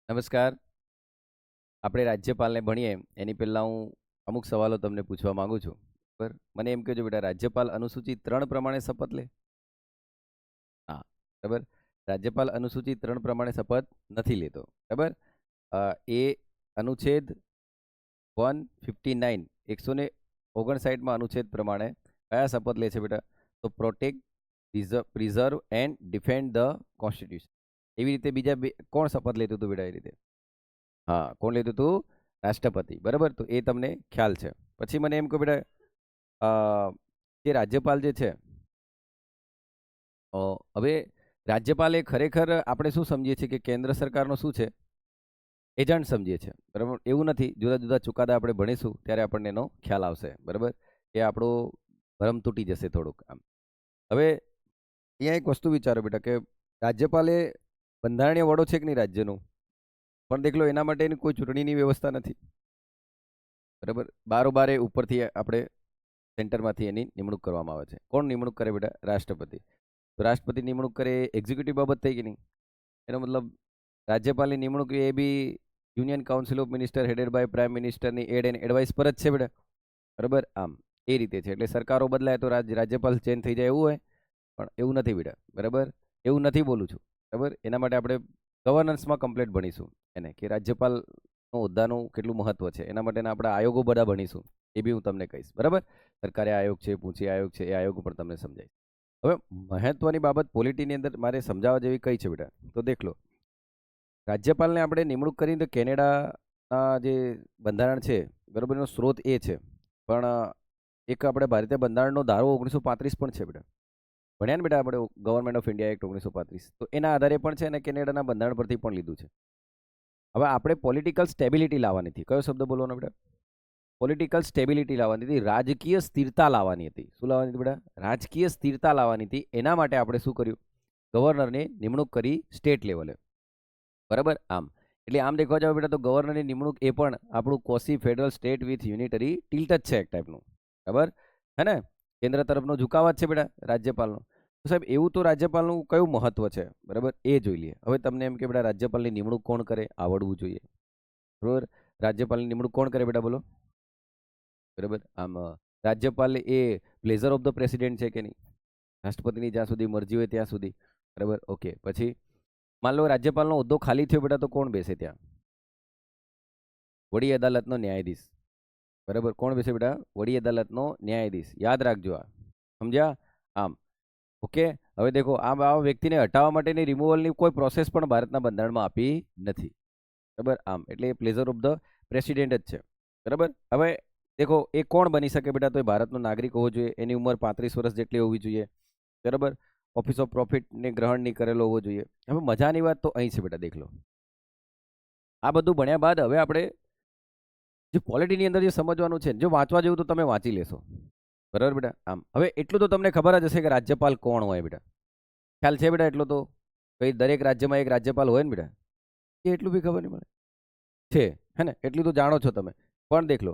નમસ્કાર. આપણે રાજ્યપાલને ભણીએ એની પહેલાં હું અમુક સવાલો તમને પૂછવા માંગુ છું. બરાબર? મને એમ કહેજો બેટા, રાજ્યપાલ અનુસૂચિ 3 પ્રમાણે શપથ લે? હા. બરાબર? રાજ્યપાલ અનુસૂચિ 3 પ્રમાણે શપથ નથી લેતો. બરાબર? એ અનુચ્છેદ 159 159માં અનુચ્છેદ પ્રમાણે કયા શપથ લે છે બેટા? તો protect, preserve and defend the constitution. એવી રીતે બીજા કોણ શપથ લેતું હતું બેટા એ રીતે? હા, કોણ લેતું હતું? રાષ્ટ્રપતિ. બરાબર? તો એ તમને ખ્યાલ છે. પછી મને એમ કહો બેટા, અ, જે રાજ્યપાલ જે છે, હવે રાજ્યપાલ એ ખરેખર આપણે શું સમજીએ છીએ કે કેન્દ્ર સરકારનો શું છે? એજન્ટ સમજીએ છીએ. બરાબર? એવું નથી. જુદા જુદા ચુકાદા આપણે ભણીશું ત્યારે આપણને એનો ખ્યાલ આવશે. બરાબર? એ આપણો ભરમ તૂટી જશે થોડુંક આમ. હવે અહીંયા એક વસ્તુ વિચારો બેટા કે રાજ્યપાલ એ બંધારણીય વડો છે કે નહીં રાજ્યનું? પણ દેખ લો, એના માટેની કોઈ ચૂંટણીની વ્યવસ્થા નથી. બરાબર? બારોબાર ઉપરથી આપણે સેન્ટરમાંથી એની નિમણૂક કરવામાં આવે છે. કોણ નિમણૂક કરે બેટા? રાષ્ટ્રપતિ. તો રાષ્ટ્રપતિ નિમણૂક કરે એ એક્ઝિક્યુટિવ બાબત થઈ કે નહીં? એનો મતલબ રાજ્યપાલની નિમણૂક એ બી union council of minister headed by prime મિનિસ્ટરની એડ એન્ડ એડવાઇસ પર જ છે બેટા. બરાબર? આમ એ રીતે છે. એટલે સરકારો બદલાય તો રાજ્યપાલ ચેન્જ થઈ જાય એવું હોય, પણ એવું નથી બેટા. બરાબર? એવું નથી બોલું છું. બરાબર? એના માટે આપણે ગવર્નન્સમાં કમ્પ્લેટ ભણીશું એને, કે રાજ્યપાલનો હોદ્દાનું કેટલું મહત્વ છે. એના માટેના આપણે આયોગો બધા ભણીશું. એ બી હું તમને કહીશ. બરાબર? સરકારી આયોગ છે, પૂંચી આયોગ છે, એ આયોગ પણ તમને સમજાય. હવે મહત્વની બાબત પોલિટીની અંદર મારે સમજાવવા જેવી કઈ છે બેટા? તો દેખ લો, રાજ્યપાલને આપણે નિમણૂક કરીને તો કેનેડાના જે બંધારણ છે, બરાબર, એનો સ્ત્રોત એ છે. પણ એક આપણે ભારતીય બંધારણનો ધારો 1935 પણ છે બેટા. ભણ્યા ને બેટા આપણે ગવર્મેન્ટ ઓફ ઇન્ડિયા એક્ટ 1935? તો એના આધારે પણ છે અને કેનેડાના બંધારણ પરથી પણ લીધું છે. હવે આપણે પોલિટિકલ સ્ટેબિલિટી લાવવાની હતી. કયો શબ્દ બોલવાનો બેટા? પોલિટિકલ સ્ટેબિલિટી લાવવાની હતી, રાજકીય સ્થિરતા લાવવાની હતી. શું લાવવાની હતી બેટા? રાજકીય સ્થિરતા લાવવાની હતી. એના માટે આપણે શું કર્યું? ગવર્નરની નિમણૂક કરી સ્ટેટ લેવલે. બરાબર? આમ એટલે આમ દેખવા જાવ બેટા તો ગવર્નરની નિમણૂક એ પણ આપણું quasi federal state with unitary tilt જ છે એક ટાઈપનું. બરાબર? હે ને? કેન્દ્ર તરફનો ઝુકાવ જ છે બેટા રાજ્યપાલનો. તો સાહેબ એવું તો રાજ્યપાલનું કયું મહત્વ છે? બરાબર? એ જોઈ લઈએ. હવે તમને એમ કે બેટા રાજ્યપાલની નિમણૂક કોણ કરે? આવડવું જોઈએ. બરાબર? રાજ્યપાલની નિમણૂક કોણ કરે બેટા? બોલો. બરાબર? આમ રાજ્યપાલ એ પ્લેઝર ઓફ ધ પ્રેસિડેન્ટ છે કે નહીં? રાષ્ટ્રપતિની જ્યાં સુધી મરજી હોય ત્યાં સુધી. બરાબર? ઓકે. પછી માન લો રાજ્યપાલનો હોદ્દો ખાલી થયો બેટા, તો કોણ બેસે ત્યાં? વડી અદાલતનો ન્યાયાધીશ. બરાબર? કોણ બેસે બેટા? વડી અદાલતનો ન્યાયાધીશ. યાદ રાખજો આ. સમજ્યા? આમ ઓકે. હવે દેખો, આ વ્યક્તિને હટાવવા માટેની રિમૂવલની કોઈ પ્રોસેસ પણ ભારતના બંધારણમાં આપી નથી. બરાબર? આમ એટલે એ પ્લેઝર ઓફ ધ પ્રેસિડેન્ટ જ છે. બરાબર? હવે દેખો, એ કોણ બની શકે બેટા? તો એ ભારતનો નાગરિક હોવો જોઈએ. એની ઉંમર 35 વર્ષ જેટલી હોવી જોઈએ. બરાબર? ઓફિસ ઓફ પ્રોફિટને ગ્રહણ નહીં કરેલો હોવો જોઈએ. હવે મજાની વાત તો અહીં છે બેટા. દેખ લો, આ બધું ભણ્યા બાદ હવે આપણે જે પોલિટીની અંદર જે સમજવાનું છે, જો વાંચવા જેવું તો તમે વાંચી લેશો. બરાબર બેટા? આમ હવે એટલું તો તમને ખબર જ હશે કે રાજ્યપાલ કોણ હોય બેટા. ખ્યાલ છે બેટા એટલો તો? કઈ દરેક રાજ્યમાં એક રાજ્યપાલ હોય ને બેટા? એ એટલું બી ખબર નહીં મળે છે, હે ને? એટલું તો જાણો છો તમે. પણ દેખ લો,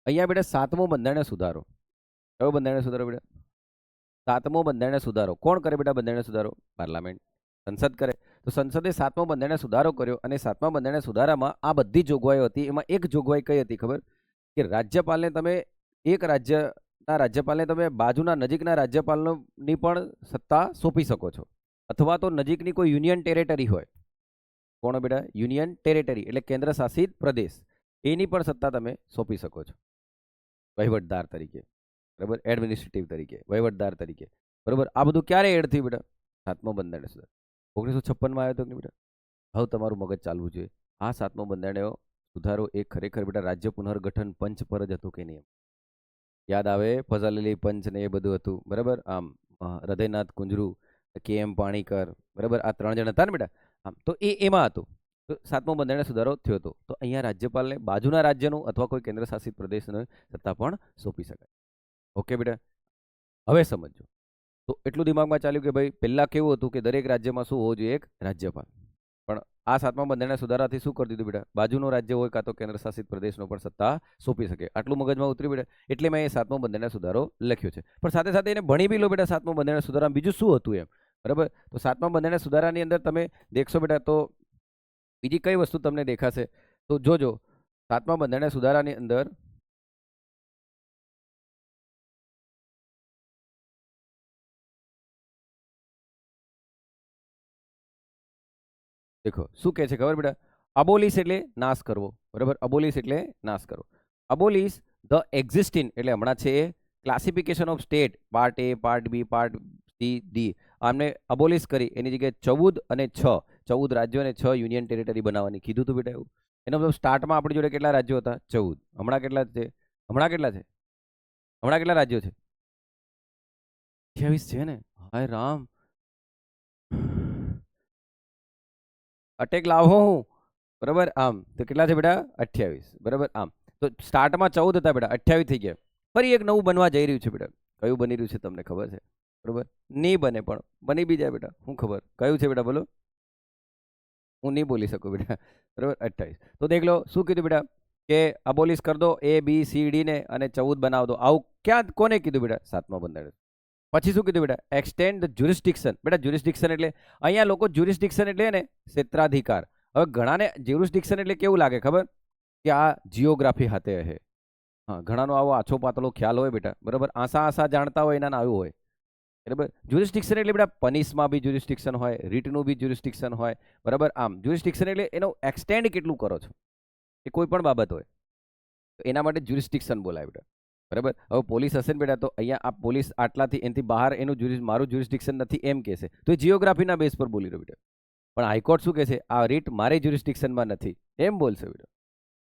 અહીંયા બેટા 7મો બંધારણીય સુધારો. કયો બંધારણીય સુધારો બેટા? 7મો બંધારણીય સુધારો. કોણ કરે બેટા બંધારણીય સુધારો? પાર્લામેન્ટ, સંસદ કરે. તો સંસદે 7મો બંધારણીય સુધારો કર્યો અને 7મા બંધારણીય સુધારામાં આ બધી જોગવાઈઓ હતી. એમાં એક જોગવાઈ કઈ હતી ખબર? કે રાજ્યપાલને તમે એક રાજ્યના રાજ્યપાલને તમે બાજુના નજીકના રાજ્યપાલની પણ સત્તા સોંપી શકો છો. અથવા તો નજીકની કોઈ યુનિયન ટેરેટરી હોય. કોણ બેટા? યુનિયન ટેરેટરી એટલે કેન્દ્ર શાસિત પ્રદેશ. એની પણ સત્તા તમે સોંપી શકો છો વહીવટદાર તરીકે. બરાબર? એડમિનિસ્ટ્રેટિવ તરીકે, વહીવટદાર તરીકે. બરાબર? આ બધું ક્યારે એડ થયું બેટા? 7મો બંધારણીય સુધારો 1956માં આવ્યો હતો કે બેટા? હવે તમારું મગજ ચાલવું જોઈએ. આ 7મો બંધારણીય સુધારો એ ખરેખર બેટા રાજ્ય પુનર્ગઠન પંચ પર જ હતું કે નહીં? યાદ આવે? ફઝલ પંચ ને એ બધું હતું. બરાબર? આમ હૃદયનાથ કુંજરુ, કે.એમ. પાણીકર, બરાબર, આ 3 જણ હતા ને બેટા? આમ તો એમાં હતું. તો 7મો બંધારણીય સુધારો થયો હતો. તો અહીંયા રાજ્યપાલને બાજુના રાજ્યનું અથવા કોઈ કેન્દ્ર શાસિત પ્રદેશની સત્તા પણ સોંપી શકાય. ઓકે બેટા? હવે સમજો. તો એટલું દિમાગમાં ચાલ્યું કે ભાઈ પહેલા કેવું હતું કે દરેક રાજ્યમાં શું હોવો જોઈએ? એક રાજ્યપાલ. પણ આ 7મા બંધારણીય સુધારાથી શું કરી દીધું બેટા? બાજુનો રાજ્ય હોય કાં તો કેન્દ્ર શાસિત પ્રદેશનો પણ સત્તા સોંપી શકે. આટલું મગજમાં ઉતરી બેટા. એટલે મેં એ 7મો બંધારણીય સુધારો લખ્યો છે. પણ સાથે સાથે એને ભણી બી લો બેટા. 7મો બંધારણીય સુધારામાં બીજું શું હતું એમ? બરાબર? તો 7મા બંધારણીય સુધારાની અંદર તમે દેખશો બેટા તો બીજી કઈ વસ્તુ તમને દેખાશે તો જોજો, 7મા બંધારણીય સુધારાની અંદર દેખો શું કહે છે ખબર બેટા, અબોલિશ એટલે નાશ કરવો, બરાબર, અબોલિશ એટલે નાશ કરવો. અબોલિશ ધ એક્ઝિસ્ટિંગ એટલે હમણાં છે classification of state part A, part B, part C, D, આમને અબોલિશ કરી એની જગ્યાએ 14 અને 6, 14 રાજ્યો અને 6 યુનિયન ટેરિટરી બનાવવાની કીધું હતું બેટા. એવું એનો મતલબ સ્ટાર્ટમાં આપણી જોડે કેટલા રાજ્યો હતા? 14. હમણાં કેટલા છે? હમણાં કેટલા છે? હમણાં કેટલા રાજ્યો છે? 28 છે ને. હાય રામ, અટેક લાવો હું, બરાબર. આમ તો કેટલા છે બેટા? 28, બરાબર. આમ તો સ્ટાર્ટમાં 14 હતા બેટા, 28 થઈ ગયા. ફરી એક નવું બનવા જઈ રહ્યું છે બેટા. કયું બની રહ્યું છે તમને ખબર છે? બરાબર, નહીં બને પણ બની બી જાય બેટા. શું ખબર કયું છે બેટા? બોલો. હું નહીં બોલી શકું બેટા, બરાબર. 28. તો દેખ લો શું કીધું બેટા કે અબોલિશ કરી દો એ બી સી ડી ને અને 14 બનાવી દો. આવું ક્યાં કોને કીધું બેટા? 7મા બંધારણ. પછી શું કીધું બેટા? Extend the jurisdiction. બેટા જ્યુરિસ્ડિક્શન એટલે અહીંયા લોકો જ્યુરિસ્ડિક્શન એટલે ને ક્ષેત્રાધિકાર. હવે ઘણાને જ્યુરિસ્ડિક્શન એટલે કેવું લાગે ખબર? કે આ જીઓગ્રાફી હાથે હે. હા, ઘણાનો આવો આછો પાતળો ખ્યાલ હોય બેટા, બરાબર. આશા આશા જાણતા હોય એના આવ્યું હોય, બરાબર. જ્યુરિસ્ડિક્શન એટલે બેટા પનિશમાં બી જ્યુરિસ્ડિક્શન હોય, રીટનું બી જ્યુરિસ્ડિક્શન હોય, બરાબર. આમ જ્યુરિસ્ડિક્શન એટલે એનો એક્સટેન્ડ કેટલું કરો છો એ કોઈ પણ બાબત હોય તો એના માટે જ્યુરિસ્ડિક્શન બોલાય બેટા, બરાબર. હવે પોલીસ હશે ને બેટા તો અહીંયા આ પોલીસ આટલાથી એનાથી બહાર એનું મારું જ્યુરિસ્ડિક્શન નથી એમ કહેશે તો એ જીઓગ્રાફીના બેઝ પર બોલી રહ્યો બેટા. પણ હાઈકોર્ટ શું કહેશે? આ રીટ મારે જ્યુરિસ્ડિક્શનમાં નથી એમ બોલશે બેટા,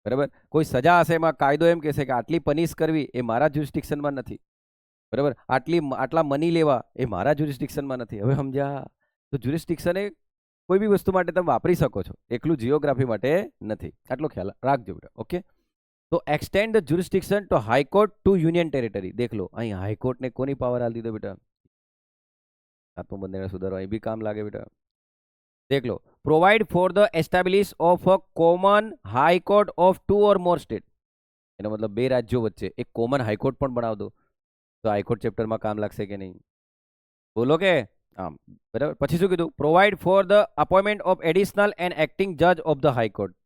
બરાબર. કોઈ સજા હશે એમાં કાયદો એમ કહેશે કે આટલી પનિશ કરવી એ મારા જ્યુરિસ્ડિક્શનમાં નથી, બરાબર. આટલા મની લેવા એ મારા જ્યુરિસ્ડિક્શનમાં નથી. હવે સમજ્યા? તો જ્યુરિસ્ડિક્શન એ કોઈ બી વસ્તુ માટે તમે વાપરી શકો છો, એકલું જીઓગ્રાફી માટે નથી. આટલો ખ્યાલ રાખજો બેટા. ઓકે, તો extend the jurisdiction to high court to union territory. દેખ લો અહીં હાઈકોર્ટને કોની પાવર આલી દીધો બેટા? 7મું બંધારણ સુધારવા અહીં બી કામ લાગે બેટા. देख लो, provide for the establish of a common high court of 2 और मोर स्टेट. એનો મતલબ બે રાજ્યો વચ્ચે એક કોમન હાઈકોર્ટ પણ બનાવ દો તો હાઈકોર્ટ ચેપ્ટરમાં કામ લાગશે કે નહીં? બોલો કે આમ, બરાબર. પછી શું કીધું? Provide for the appointment of additional and acting જજ ઓફ ધ હાઈકોર્ટ.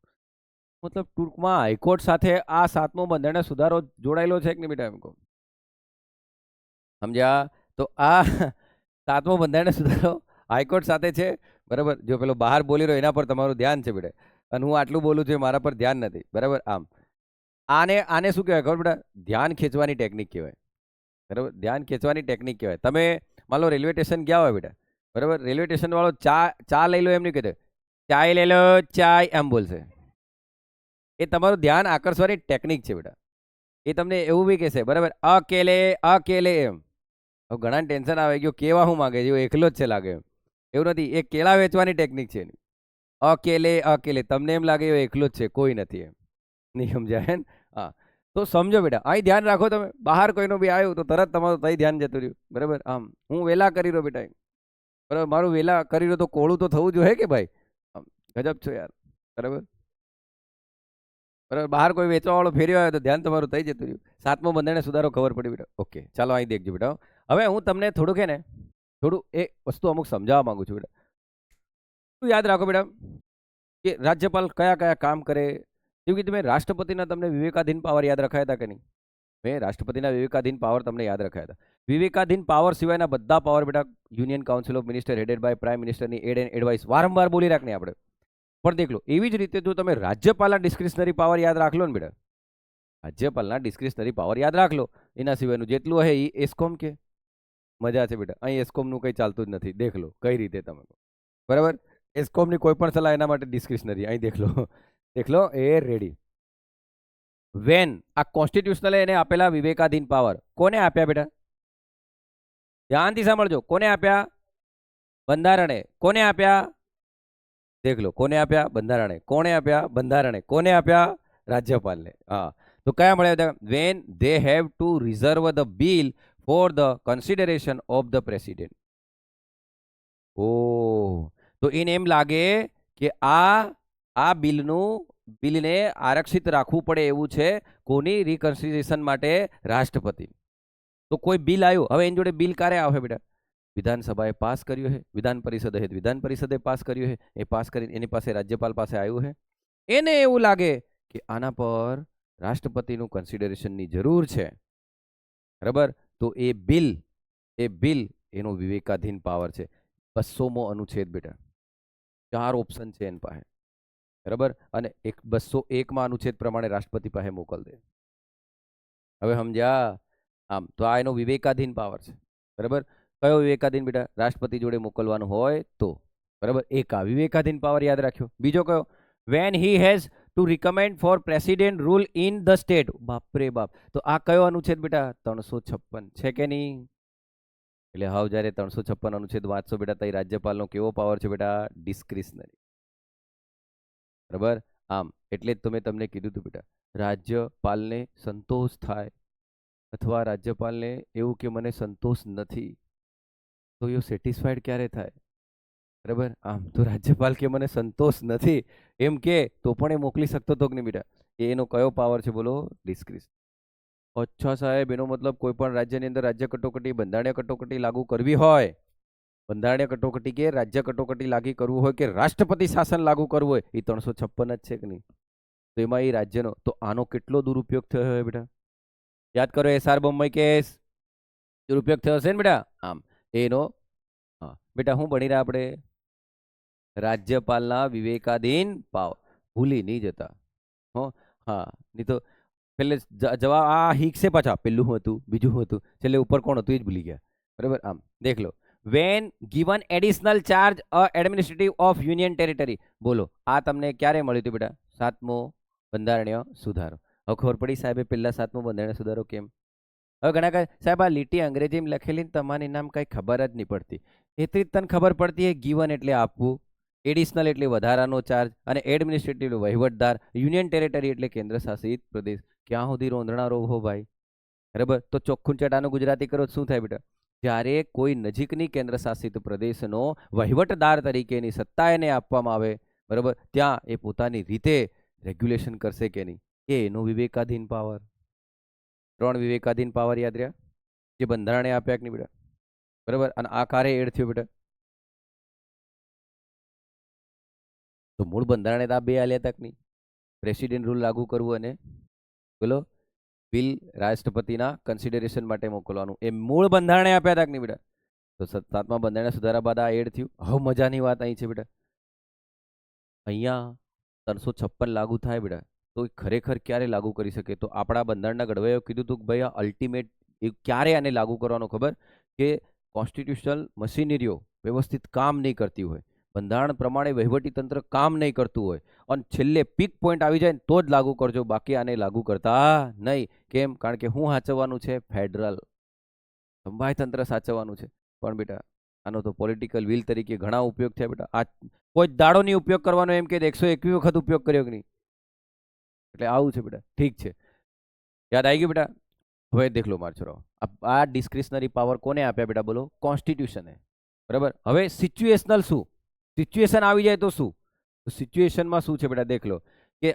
મતલબ ટૂંકમાં હાઈકોર્ટ સાથે આ 7મો બંધારણ સુધારો જોડાયેલો છે કે નહીં બેટા? એમ કહો સમજ્યા? તો આ 7મો બંધારણ સુધારો હાઈકોર્ટ સાથે છે, બરાબર. જો પેલો બહાર બોલી રહ્યો એના પર તમારું ધ્યાન છે બેટા, અને હું આટલું બોલું છું મારા પર ધ્યાન નથી, બરાબર. આમ આને શું કહેવાય ખબર બેટા? ધ્યાન ખેંચવાની ટેકનિક કહેવાય, બરાબર. ધ્યાન ખેંચવાની ટેકનિક કહેવાય. તમે માન લો રેલવે સ્ટેશન ગયા હોય બેટા, બરાબર. રેલવે સ્ટેશન વાળો ચા લઈ લો એમ નહીં કહેતો, ચાય લઈ લો ચાય એમ બોલશે. એ તમારું ધ્યાન આકર્ષવાની ટેકનિક છે બેટા. એ તમને એવું બી કહેશે, બરાબર, અકેલે અકેલે એમ. હવે ઘણા ટેન્શન આવે ગયો કેવા હું માગે છે એકલો જ છે લાગે એમ. એવું નથી, એ કેળા વેચવાની ટેકનિક છે એની. અકેલે અકેલે તમને એમ લાગે એકલો જ છે, કોઈ નથી એમ. નહીં સમજાય ને? હા, તો સમજો બેટા, અહીં ધ્યાન રાખો તમે. બહાર કોઈનો બી આવ્યું તો તરત તમારું તઈ ધ્યાન જતું રહ્યું, બરાબર. આમ હું વેલા કરી રહ્યો બેટા, બરાબર. મારું વેલા કરી રહ્યો તો કોળું તો થવું જોઈએ કે ભાઈ? આમ ગજબ છો યાર, બરાબર. બરાબર, બહાર કોઈ વેચવા વાળો ફેર્યો આવ્યો તો ધ્યાન તમારું થઈ જતું રહ્યું. 7મો બંધારણ સુધારો ખબર પડી બેટા. ઓકે, ચાલો અહીં દેખજો બેટા. હવે હું તમને થોડુંક હે ને થોડું એ વસ્તુ અમુક સમજાવવા માંગુ છું બેટા. શું યાદ રાખો બેટા કે રાજ્યપાલ કયા કયા કામ કરે? જેમ કે તમે રાષ્ટ્રપતિના તમને વિવેકાધીન પાવર યાદ રખાયા હતા કે નહીં? મેં રાષ્ટ્રપતિના વિવેકાધીન પાવર તમને યાદ રખાયા હતા. વિવેકાધીન પાવર સિવાયના બધા પાવર બેટા union council of minister headed by prime મિનિસ્ટરની એડ એન્ડ એડવાઇસ વારંવાર બોલી રાખને આપણે. પણ દેખ લો, એવી જ રીતે જો તમે રાજ્યપાલના ડિસ્ક્રિશનરી પાવર યાદ રાખ લો ને બેટા, રાજ્યપાલના ડિસ્ક્રિશનરી પાવર યાદ રાખ લો, એના સિવાયનું જેટલું હે એ એસ્કોમ કે મજા છે બેટા. અહીં એસ્કોમનું કંઈ ચાલતું જ નથી. દેખ લો કઈ રીતે તમે, બરાબર. એસ્કોમની કોઈ પણ સલાહ એના માટે ડિસ્ક્રિશનરી. અહીં દેખ લો એ રેડી. વેન આ કોન્સ્ટિટ્યુશનલ એને આપેલા વિવેકાધીન પાવર કોને આપ્યા બેટા? ધ્યાનથી સાંભળજો. કોને આપ્યા? બંધારણે. કોને આપ્યા? દેખ લો, કોને આપ્યા? બંધારણે. કોને આપ્યા? બંધારણે. કોને આપ્યા? રાજ્યપાલને. હા, તો કયા મળ્યા હતા? When they have to reserve the bill for the consideration of the president. ઓ, તો એને એમ લાગે કે આ બિલને આરક્ષિત રાખવું પડે એવું છે. કોની? રિકન્સિડરેશન માટે રાષ્ટ્રપતિ. તો કોઈ બિલ આવ્યું, હવે એની જોડે બિલ ક્યારે આવે બેટા? વિધાનસભાએ પાસ કર્યો છે, વિધાન પરિષદે પાસ કર્યો છે, એ પાસ કરીને એની પાસે રાજ્યપાલ પાસે આવ્યું છે, એને એવું લાગે કે આના પર રાષ્ટ્રપતિનું કન્સિડરેશનની જરૂર છે, બરાબર, તો એ બિલ એનો વિવેકાધીન પાવર છે. 200મો અનુચ્છેદ બેટા, 4 ઓપ્શન છે એની પાસે, બરાબર, અને 201માં અનુચ્છેદ પ્રમાણે રાષ્ટ્રપતિ પાસે મોકલ દે. હવે સમજ્યા? આમ તો આ એનો વિવેકાધીન પાવર છે, બરાબર. કયો વિવેકાધીન બેટા? રાષ્ટ્રપતિ જોડે મોકલવાનું હોય તો, બરાબર. એક આ વિવેકાધીન પાવર યાદ રાખ્યો. બીજો કયો? When he has to recommend for president rule in the state. બાપરે બાપ, તો આ કયો અનુચ્છેદ બેટા? 356 છે કે નહીં? એટલે હાવ જ્યારે 356 અનુચ્છેદ વાંચશો બેટા, તો રાજ્યપાલનો કેવો પાવર છે બેટા? ડિસ્ક્રિશનરી, બરાબર. આમ એટલે જ તો મેં તમને કીધું હતું બેટા, રાજ્યપાલને સંતોષ થાય અથવા રાજ્યપાલને એવું કે મને સંતોષ નથી, તો એ સેટિસ્ફાઈડ ક્યારે થાય? બરાબર. આમ તો રાજ્યપાલ કે મને સંતોષ નથી એમ કે તો પણ એ મોકલી શકતો હતો કે નહીં બેટા? એનો કયો પાવર છે બોલો? ડિસ્ક્રિશ. અચ્છા સાહેબ, એનો મતલબ કોઈ પણ રાજ્યની અંદર રાજ્ય કટોકટી, બંધારણીય કટોકટી લાગુ કરવી હોય, બંધારણીય કટોકટી કે રાજ્ય કટોકટી લાગુ કરવું હોય કે રાષ્ટ્રપતિ શાસન લાગુ કરવું હોય, એ 356 જ છે કે નહીં? તો એમાં એ રાજ્યનો, તો આનો કેટલો દુરુપયોગ થયો હોય બેટા? યાદ કરો, SR બોમ્બે કેસ દુરુપયોગ થયો હશે ને બેટા? આમ એનો, હા બેટા, હું ભણી રહ્યા આપણે? રાજ્યપાલના વિવેકાધીન પાવર ભૂલી નહીં જતા હો. હા, નહીં તો પેલે જવાબ આ હિકસે પાછા, પેલું શું હતું, બીજું શું હતું, છેલ્લે ઉપર કોણ હતું એ જ ભૂલી ગયા, બરાબર. આમ દેખ લો, when given additional charge administrative of union territory. બોલો, આ તમને ક્યારે મળ્યું હતું બેટા? 7મો બંધારણીય સુધારો. હવે ખબર પડી સાહેબ, પહેલા 7મો બંધારણીય સુધારો કેમ? હવે ઘણા કહે સાહેબ આ લીટી અંગ્રેજીમાં લખેલી ને તમારી નામ કઈ ખબર જ નહીં પડતી. એટલી તને ખબર પડતી है, ગિવન એટલે આપવું, એડિશનલ એટલે વધારાનો ચાર્જ, અને એડમિનિસ્ટ્રેટિવ એટલે વહીવટદાર, યુનિયન ટેરિટરી એટલે કેન્દ્ર શાસિત પ્રદેશ. ક્યાં સુધી રોંધણા રોવો ભાઈ? બરાબર. તો ચોખ્ખું ચટાનું ગુજરાતી કરો શું થાય બેટા? જ્યારે કોઈ નજીકની કેન્દ્ર શાસિત પ્રદેશનો વહીવટદાર તરીકેની સત્તા એને આપવામાં આવે, બરાબર, ત્યાં એ પોતાની રીતે રેગ્યુલેશન કરશે કે નહીં, એ એનો વિવેકાધીન પાવર. 3 વિવેકાધીન પાવર યાદ રહ્યા, જે બંધારણે આપ્યા કે નહીં બેટા? બરાબર. અને આ કારે એડ થયો બેટા? તો મૂળ બંધારણે તો આ 2 આલ્યા તક નહીં, પ્રેસિડેન્ટ રૂલ લાગુ કરવું અને બોલો બિલ રાષ્ટ્રપતિના કન્સિડરેશન માટે મોકલવાનું, એ મૂળ બંધારણે આપ્યા હતા કે નહીં બેટા? તો 7મા બંધારણીય સુધારા બાદ આ એડ થયું. હવે મજાની વાત અહીં છે બેટા, અહીંયા 356 લાગુ થાય બેટા, તો ખરેખર ક્યારે લાગુ કરી શકે? તો આપણા બંધારણના ઘડવૈયાઓ કીધું હતું કે ભાઈ આ અલ્ટિમેટ ક્યારે આને લાગુ કરવાનો ખબર? કે કોન્સ્ટિટ્યુશનલ મશીનરીઓ વ્યવસ્થિત કામ નહીં કરતી હોય, બંધારણ પ્રમાણે વહીવટી તંત્ર કામ નહીં કરતું હોય, અને છેલ્લે પીક પોઈન્ટ આવી જાય તો જ લાગુ કરજો, બાકી આને લાગુ કરતા નહીં. કેમ? કારણ કે હું સાચવવાનું છે ફેડરલ સંભાય તંત્ર સાચવવાનું છે. પણ બેટા આનો તો પોલિટિકલ વિલ તરીકે ઘણા ઉપયોગ થયા બેટા. આ કોઈ દાડો નહીં ઉપયોગ કરવાનો, એમ કે 121 વખત ઉપયોગ કર્યો કે નહીં? એટલે આવું છે બેટા. ઠીક છે, યાદ આવી ગયું બેટા? હવે દેખ લો માર છોરો, આ ડિસ્ક્રિશનરી પાવર કોને આપ્યા બેટા? બોલો, કોન્સ્ટિટ્યુશને, બરાબર. હવે સિચ્યુએશનલ શું? સિચ્યુએશન આવી જાય તો શું? તો સિચ્યુએશનમાં શું છે બેટા? દેખ લો કે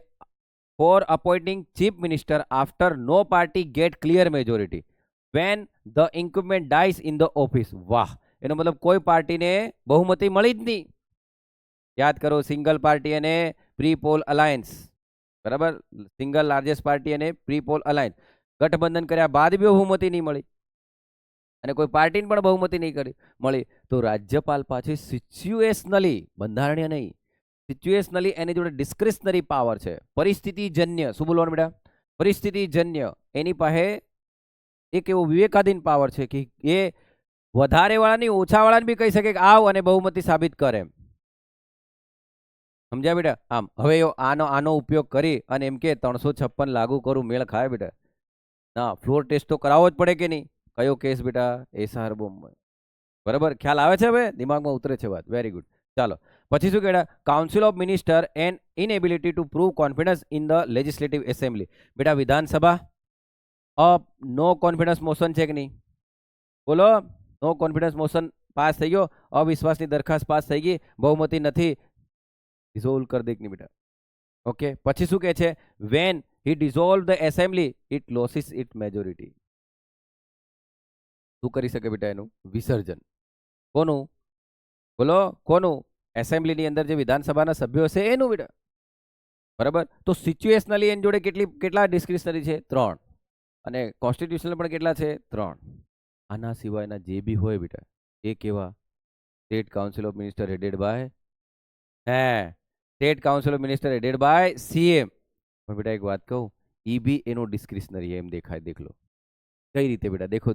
for appointing chief minister after no party get clear majority when the incumbent dies in the office. વાહ, એનો મતલબ કોઈ પાર્ટીને બહુમતી મળી જ નહીં. યાદ કરો, સિંગલ પાર્ટી અને પ્રી પોલ અલાયન્સ, બરાબર, સિંગલ લાર્જેસ્ટ પાર્ટી અને પ્રી પોલ અલાયન્સ, ગઠબંધન કર્યા બાદ બી બહુમતી નહીં મળી, અને કોઈ પાર્ટીને પણ બહુમતી નહીં કરી મળી, તો રાજ્યપાલ પાછી સિચ્યુએશનલી, બંધારણીય નહીં, સિચ્યુએશનલી એની જોડે ડિસ્ક્રિશનરી પાવર છે, પરિસ્થિતિજન્ય. શું બોલવાનું બેટા? પરિસ્થિતિજન્ય. એની પાસે એક એવો વિવેકાધીન પાવર છે કે એ વધારે વાળાની ઓછા વાળાને બી કહી શકે કે આવ અને બહુમતી સાબિત કરે. સમજ્યા બેટા? આમ હવે આનો ઉપયોગ કરી અને એમ કે 356 લાગુ કરું, મેળ ખાય બેટા? ના, ફ્લોર ટેસ્ટ તો કરાવવો જ પડે કે નહીં? કયો કેસ બેટા? SR બોમ્બે. બરાબર, ખ્યાલ આવે છે? હવે દિમાગમાં ઉતરે છે વાત? Very good. ચાલો પછી શું કહેતા? Council of minister and inability to prove confidence in the legislative assembly. બેટા વિધાનસભા નો કોન્ફિડન્સ મોશન છે કે નહીં? બોલો, નો કોન્ફિડન્સ મોશન પાસ થઈ ગયો, અવિશ્વાસની દરખાસ્ત પાસ થઈ ગઈ, બહુમતી નથી, ડિઝોલ્વ કરી દે કે નહીં બેટા? ઓકે. પછી શું કહે છે? When he dissolve the assembly it losses it majority. શું કરી શકે બેટા? એનું વિસર્જન. કોનું? બોલો કોનું? એસેમ્બલીની અંદર જે વિધાનસભાના સભ્યો છે એનું બેટા. બરાબર, તો સિચ્યુએશનલી એની જોડે કેટલા ડિસ્ક્રિશનરી છે? 3. અને કોન્સ્ટિટ્યુશનલ પણ કેટલા છે? 3. આના સિવાયના જે બી હોય બેટા એ કેવા? State council of minister headed by state council of minister headed by CM. પણ બેટા એક વાત કહું, ઈ બી એનો ડિસ્ક્રિશનરી એમ દેખાય. દેખ લો કઈ રીતે બેટા, દેખો